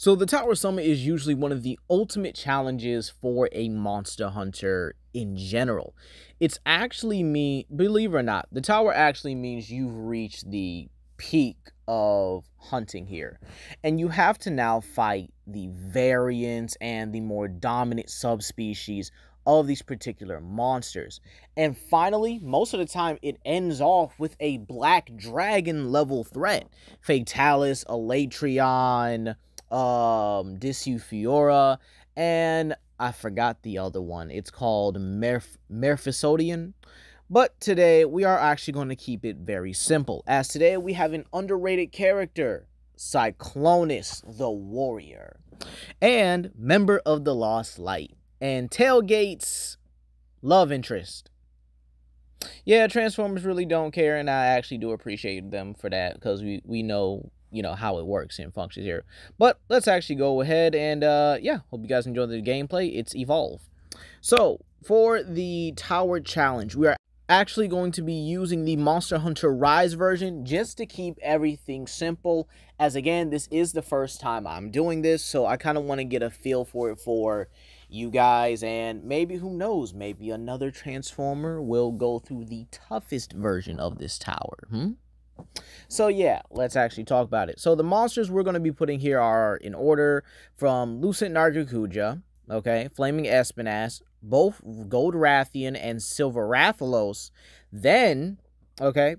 So the Tower Summit is usually one of the ultimate challenges for a monster hunter in general. It's actually believe it or not, the tower actually means you've reached the peak of hunting here. And you have to now fight the variants and the more dominant subspecies of these particular monsters. And finally, most of the time, it ends off with a black dragon level threat. Fatalis, Elatrion, Diseufiora, and I forgot the other one. It's called Merphysodian. But today we are actually going to keep it very simple, as today we have an underrated character, Cyclonus the Warrior, and member of the Lost Light, and Tailgate's love interest. Yeah, Transformers really don't care, and I actually do appreciate them for that, because we know, how it works and functions here. But let's actually go ahead and, yeah, hope you guys enjoy the gameplay. It's Evolve. So, for the Tower Challenge, we are actually going to be using the Monster Hunter Rise version just to keep everything simple, as again, this is the first time I'm doing this, so I kind of want to get a feel for it for you guys, and maybe, who knows, maybe another Transformer will go through the toughest version of this tower. So yeah, let's actually talk about it. So the monsters we're going to be putting here are in order from Lucent Nargacuja, okay, Flaming Espinas, both Gold Rathian and Silver Rathalos. Then, okay,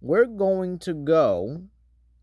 we're going to go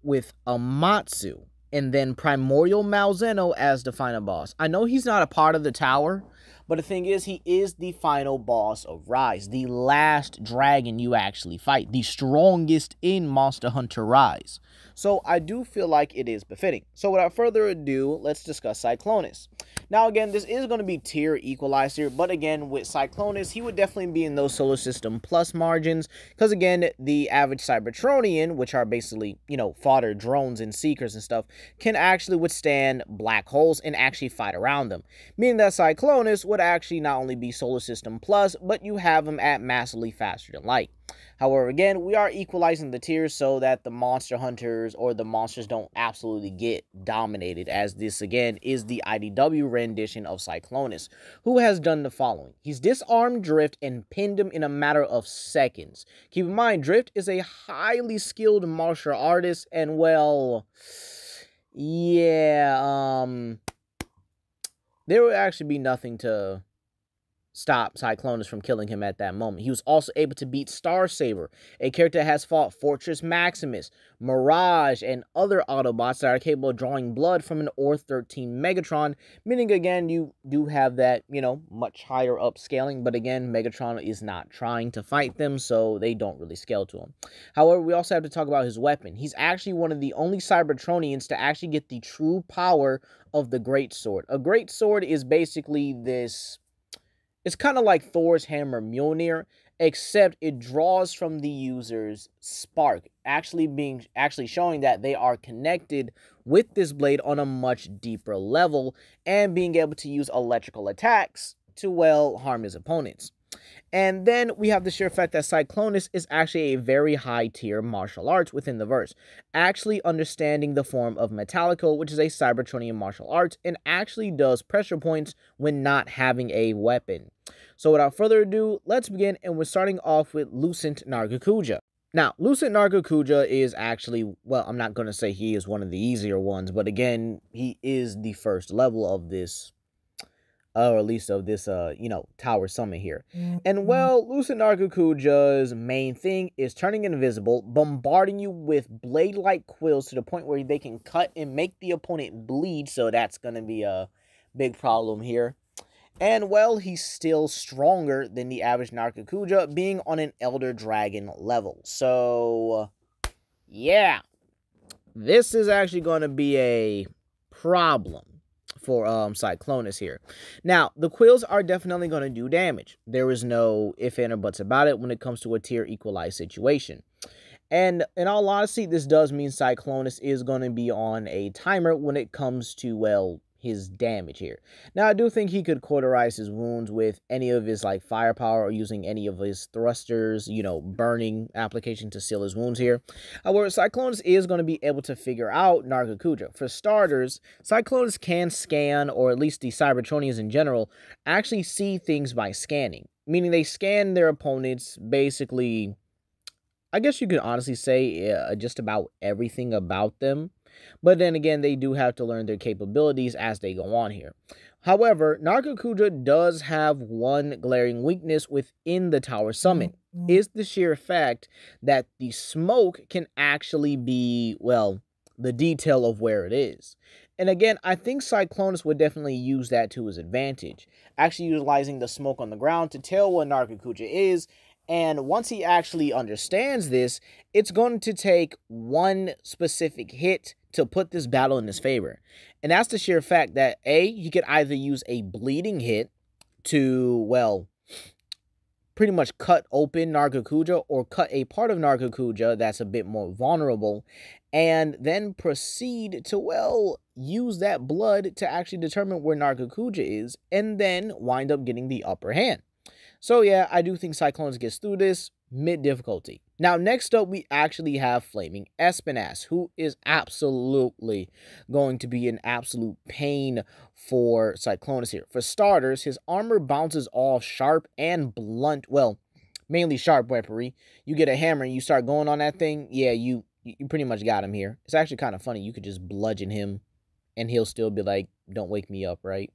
with Amatsu, and then Primordial Malzeno as the final boss. I know he's not a part of the tower, but the thing is, he is the final boss of Rise, the last dragon you actually fight, the strongest in Monster Hunter Rise. So I do feel like it is befitting. So without further ado, let's discuss Cyclonus. Now again, this is going to be tier equalized here, but again, with Cyclonus, he would definitely be in those Solar System Plus margins, because again, the average Cybertronian, which are basically, fodder drones and seekers and stuff, can actually withstand black holes and actually fight around them. Meaning that Cyclonus would actually not only be Solar System Plus, but you have him at massively faster than light. However, again, we are equalizing the tiers so that the monster hunters or the monsters don't absolutely get dominated, as this, again, is the IDW rendition of Cyclonus, who has done the following. He's disarmed Drift and pinned him in a matter of seconds. Keep in mind, Drift is a highly skilled martial artist, and, well, yeah, there would actually be nothing to stop Cyclonus from killing him at that moment. He was also able to beat Star Saber, a character that has fought Fortress Maximus, Mirage, and other Autobots that are capable of drawing blood from an Or-13 Megatron, meaning, again, you do have that, much higher upscaling, but again, Megatron is not trying to fight them, so they don't really scale to him. However, we also have to talk about his weapon. He's actually one of the only Cybertronians to actually get the true power of the Great Sword. A Great Sword is basically this... It's kind of like Thor's hammer Mjolnir, except it draws from the user's spark, actually showing that they are connected with this blade on a much deeper level, and being able to use electrical attacks to, well, harm his opponents. And then we have the sheer fact that Cyclonus is actually a very high tier martial arts within the verse, actually understanding the form of Metallico, which is a Cybertronian martial arts, and actually does pressure points when not having a weapon. So without further ado, let's begin, and we're starting off with Lucent Nargacuja. Now, Lucent Nargacuja is actually, well, I'm not going to say he is one of the easier ones, but again, he is the first level of this, or at least of this, Tower Summit here. And, well, Lucent Nargacuja's main thing is turning invisible, bombarding you with blade-like quills to the point where they can cut and make the opponent bleed, so that's going to be a big problem here. And, well, he's still stronger than the average Nargacuja, being on an Elder Dragon level. So, yeah, this is actually going to be a problem for Cyclonus here. Now, the quills are definitely going to do damage. There is no if, and, or buts about it when it comes to a tier equalized situation. And in all honesty, this does mean Cyclonus is going to be on a timer when it comes to, well, his damage here. Now, I do think he could cauterize his wounds with any of his, like, firepower or using any of his thrusters, you know, burning application to seal his wounds here. However, Cyclonus is going to be able to figure out Nargacuja. For starters, Cyclonus can scan, or at least the Cybertronians in general, actually see things by scanning. Meaning they scan their opponents, basically, I guess you could honestly say just about everything about them. But then again, they do have to learn their capabilities as they go on here. However, Nargacuja does have one glaring weakness within the Tower Summit. Is the sheer fact that the smoke can actually be, well, the detail of where it is. And again, I think Cyclonus would definitely use that to his advantage, actually utilizing the smoke on the ground to tell what Nargacuja is. And once he actually understands this, it's going to take one specific hit to put this battle in his favor. And that's the sheer fact that, A, he could either use a bleeding hit to, well, pretty much cut open Nargacuja, or cut a part of Nargacuja that's a bit more vulnerable, and then proceed to, well, use that blood to actually determine where Nargacuja is, and then wind up getting the upper hand. So yeah, I do think Cyclonus gets through this mid-difficulty. Now, next up, we actually have Flaming Espinas, who is absolutely going to be an absolute pain for Cyclonus here. For starters, his armor bounces off sharp and blunt, well, mainly sharp weaponry. You get a hammer and you start going on that thing, yeah, you pretty much got him here. It's actually kind of funny. You could just bludgeon him and he'll still be like, don't wake me up, right?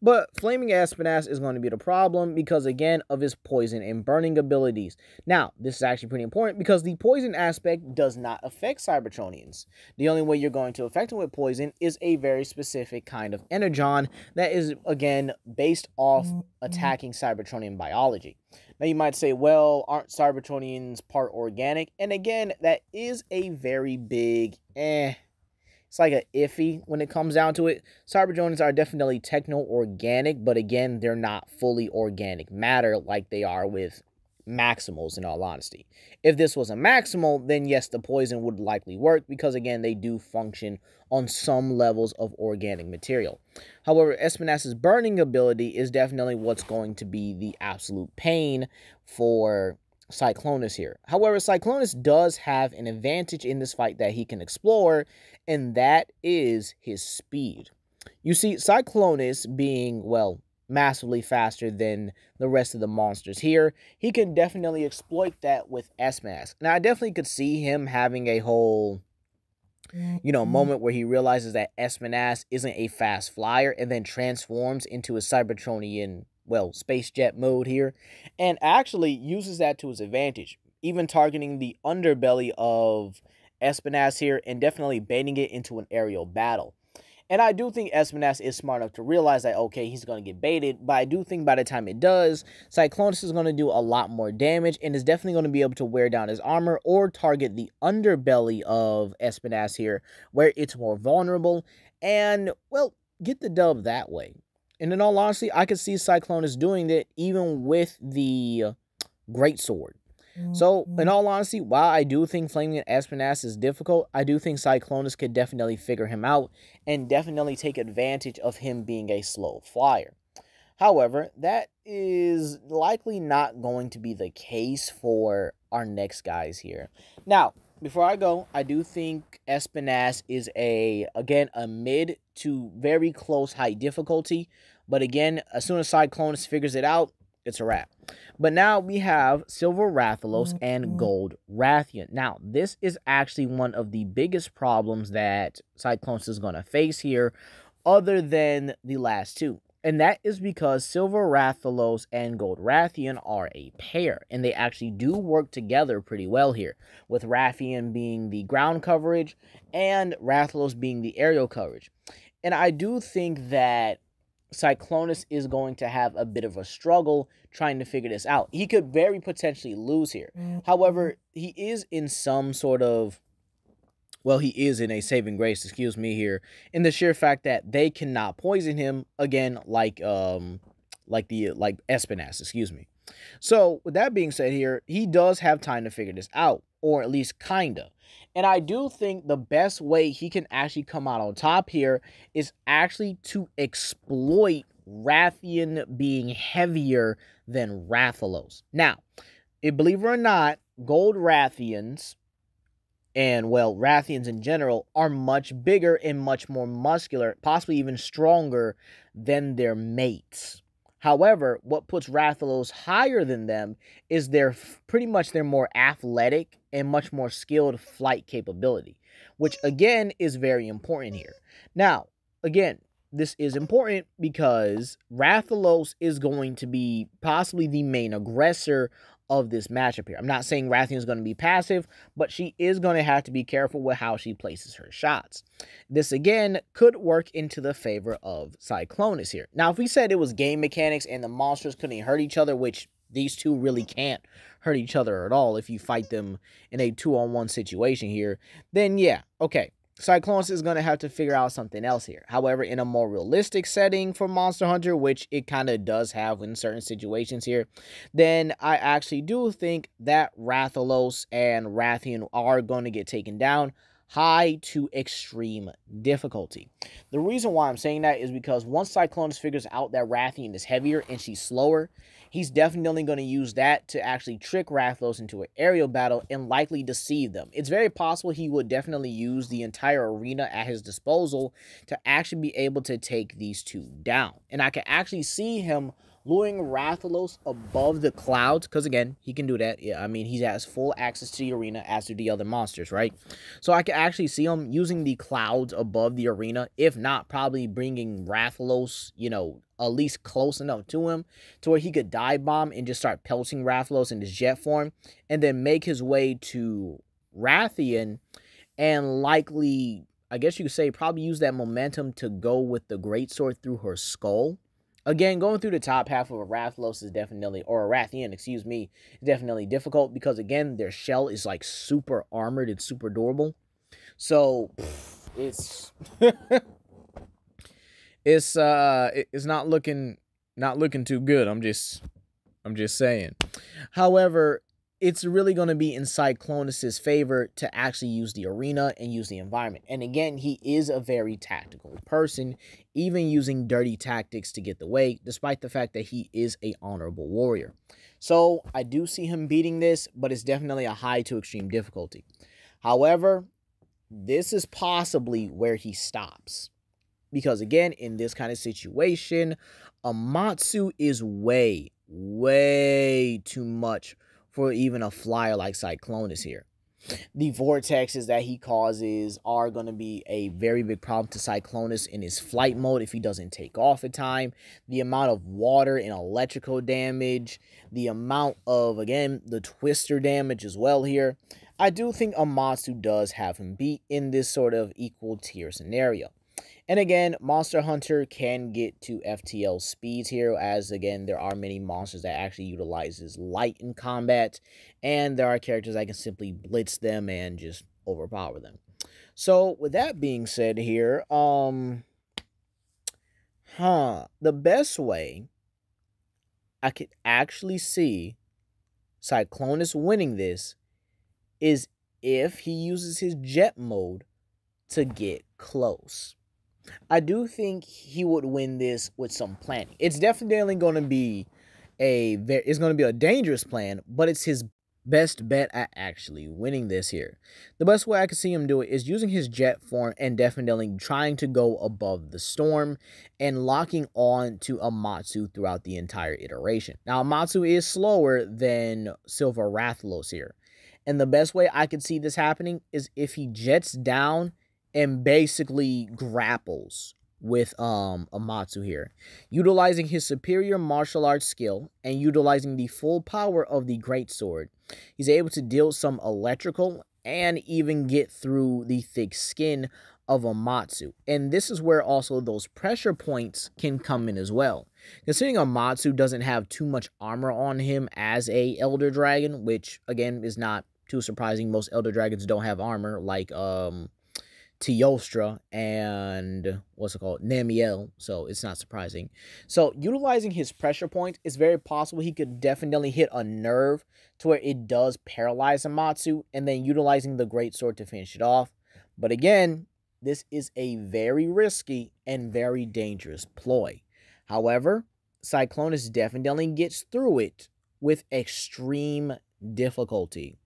But Flaming Espinas is going to be the problem because, again, of his poison and burning abilities. Now, this is actually pretty important because the poison aspect does not affect Cybertronians. The only way you're going to affect them with poison is a very specific kind of energon that is, again, based off attacking Cybertronian biology. Now, you might say, well, aren't Cybertronians part organic? And again, that is a very big it's like a iffy when it comes down to it. Cybertronians are definitely techno-organic, but again, they're not fully organic matter like they are with Maximals, in all honesty. If this was a Maximal, then yes, the poison would likely work because, again, they do function on some levels of organic material. However, Espinas' burning ability is definitely what's going to be the absolute pain for Cyclonus here. However, Cyclonus does have an advantage in this fight that he can explore, and that is his speed. You see, Cyclonus being, well, massively faster than the rest of the monsters here, he can definitely exploit that with Espinas. Now, I definitely could see him having a whole, you know, moment where he realizes that Espinas isn't a fast flyer and then transforms into a Cybertronian, well, space jet mode here, and actually uses that to his advantage, even targeting the underbelly of Espinas here and definitely baiting it into an aerial battle. And I do think Espinas is smart enough to realize that, okay, he's going to get baited, but I do think by the time it does, Cyclonus is going to do a lot more damage and is definitely going to be able to wear down his armor or target the underbelly of Espinas here, where it's more vulnerable, and, well, get the dub that way. And in all honesty, I could see Cyclonus doing that even with the Greatsword. So, in all honesty, while I do think Flaming Espinas is difficult, I do think Cyclonus could definitely figure him out and definitely take advantage of him being a slow flyer. However, that is likely not going to be the case for our next guys here. Now, before I go, I do think Espinas is again, a mid to very close high difficulty. But again, as soon as Cyclonus figures it out, it's a wrap. But now we have Silver Rathalos and Gold Rathian. Now, this is actually one of the biggest problems that Cyclonus is going to face here, other than the last two. And that is because Silver Rathalos and Gold Rathian are a pair, and they actually do work together pretty well here, with Rathian being the ground coverage and Rathalos being the aerial coverage. And I do think that Cyclonus is going to have a bit of a struggle trying to figure this out. He could very potentially lose here. However, he is in some sort of, well, he is in a saving grace, excuse me, here, in the sheer fact that they cannot poison him again, like Espinas, excuse me. So, with that being said here, he does have time to figure this out, or at least kinda. And I do think the best way he can actually come out on top here is actually to exploit Rathian being heavier than Rathalos. Now, believe it or not, Gold Rathians and, well, Rathians in general are much bigger and much more muscular, possibly even stronger than their mates. However, what puts Rathalos higher than them is pretty much their more athletic and much more skilled flight capability, which again is very important here. Now, again, this is important because Rathalos is going to be possibly the main aggressor of this matchup here. I'm not saying Rathian is going to be passive, but she is going to have to be careful with how she places her shots. This, again, could work into the favor of Cyclonus here. Now, if we said it was game mechanics and the monsters couldn't hurt each other, which these two really can't hurt each other at all if you fight them in a 2-on-1 situation here, then yeah, okay. Cyclonus is going to have to figure out something else here. However, in a more realistic setting for Monster Hunter, which it kind of does have in certain situations here, then I actually do think that Rathalos and Rathian are going to get taken down high to extreme difficulty. The reason why I'm saying that is because once Cyclonus figures out that Rathian is heavier and she's slower, he's definitely going to use that to actually trick Rathalos into an aerial battle and likely deceive them. It's very possible he would definitely use the entire arena at his disposal to actually be able to take these two down. And I can actually see him luring Rathalos above the clouds, because again, he can do that. Yeah, I mean, he has full access to the arena as do the other monsters, right? So I can actually see him using the clouds above the arena, if not probably bringing Rathalos, you know, at least close enough to him to where he could dive bomb and just start pelting Rathalos in his jet form, and then make his way to Rathian and likely, I guess you could say, probably use that momentum to go with the greatsword through her skull. Again, going through the top half of a Rathalos is definitely, or a Rathian, excuse me, is definitely difficult because, again, their shell is like super armored and super durable. So, it's it's not looking too good. I'm just saying. However, it's really going to be in Cyclonus's favor to actually use the arena and use the environment. And again, he is a very tactical person, even using dirty tactics to get the way, despite the fact that he is a honorable warrior. So I do see him beating this, but it's definitely a high to extreme difficulty. However, this is possibly where he stops. Because again, in this kind of situation, Amatsu is way too much for even a flyer like Cyclonus here. The vortexes that he causes are going to be a very big problem to Cyclonus in his flight mode if he doesn't take off in time. The amount of water and electrical damage, the amount of, again, the twister damage as well here. I do think Amatsu does have him beat in this sort of equal tier scenario. And again, Monster Hunter can get to FTL speeds here, as again, there are many monsters that actually utilizes light in combat, and there are characters that can simply blitz them and just overpower them. So, with that being said here, the best way I could actually see Cyclonus winning this is if he uses his jet mode to get close. I do think he would win this with some planning. It's definitely going to be a dangerous plan, but it's his best bet at actually winning this here. The best way I can see him do it is using his jet form and definitely trying to go above the storm and locking on to Amatsu throughout the entire iteration. Now, Amatsu is slower than Silver Rathalos here, and the best way I could see this happening is if he jets down and basically grapples with Amatsu here, utilizing his superior martial arts skill and utilizing the full power of the greatsword. He's able to deal some electrical and even get through the thick skin of Amatsu. And this is where also those pressure points can come in as well. Considering Amatsu doesn't have too much armor on him as a Elder Dragon, which again is not too surprising. Most Elder Dragons don't have armor, like Teostra and what's it called, Namiel, so it's not surprising. So utilizing his pressure points, it's very possible he could definitely hit a nerve to where it does paralyze Amatsu, and then utilizing the Great Sword to finish it off. But again, this is a very risky and very dangerous ploy. However, Cyclonus definitely gets through it with extreme difficulty.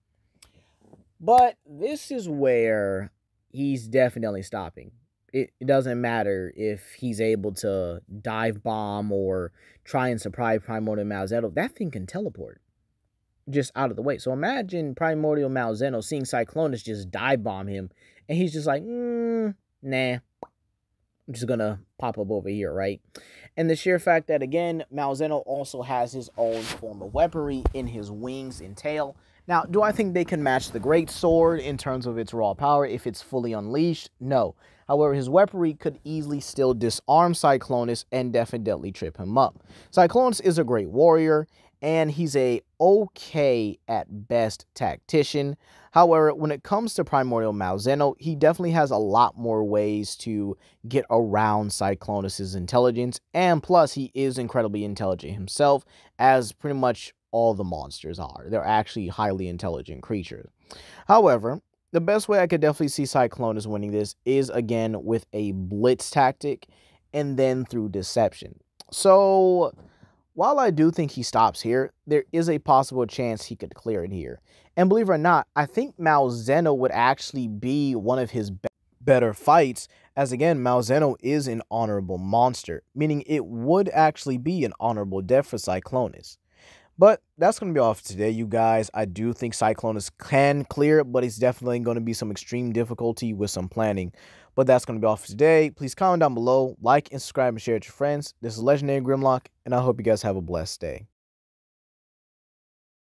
But this is where he's definitely stopping. It doesn't matter if he's able to dive bomb or try and surprise Primordial Malzeno. That thing can teleport just out of the way. So imagine Primordial Malzeno seeing Cyclonus just dive bomb him, and he's just like, nah, I'm just gonna pop up over here, right? And the sheer fact that, again, Malzeno also has his own form of weaponry in his wings and tail. Now, do I think they can match the Great Sword in terms of its raw power if it's fully unleashed? No. However, his weaponry could easily still disarm Cyclonus and definitely trip him up. Cyclonus is a great warrior, and he's a okay at best tactician. However, when it comes to Primordial Malzeno, he definitely has a lot more ways to get around Cyclonus' intelligence, and plus he is incredibly intelligent himself, as pretty much all the monsters are. They're actually highly intelligent creatures. However, the best way I could definitely see Cyclonus winning this is, again, with a blitz tactic and then through deception. So while I do think he stops here, there is a possible chance he could clear it here. And believe it or not, I think Malzeno would actually be one of his better fights, as again, Malzeno is an honorable monster, meaning it would actually be an honorable death for Cyclonus. But that's going to be all for today, you guys. I do think Cyclonus can clear it, but it's definitely going to be some extreme difficulty with some planning. But that's going to be all for today. Please comment down below, like and subscribe and share with your friends. This is Legendary Grimlock, and I hope you guys have a blessed day.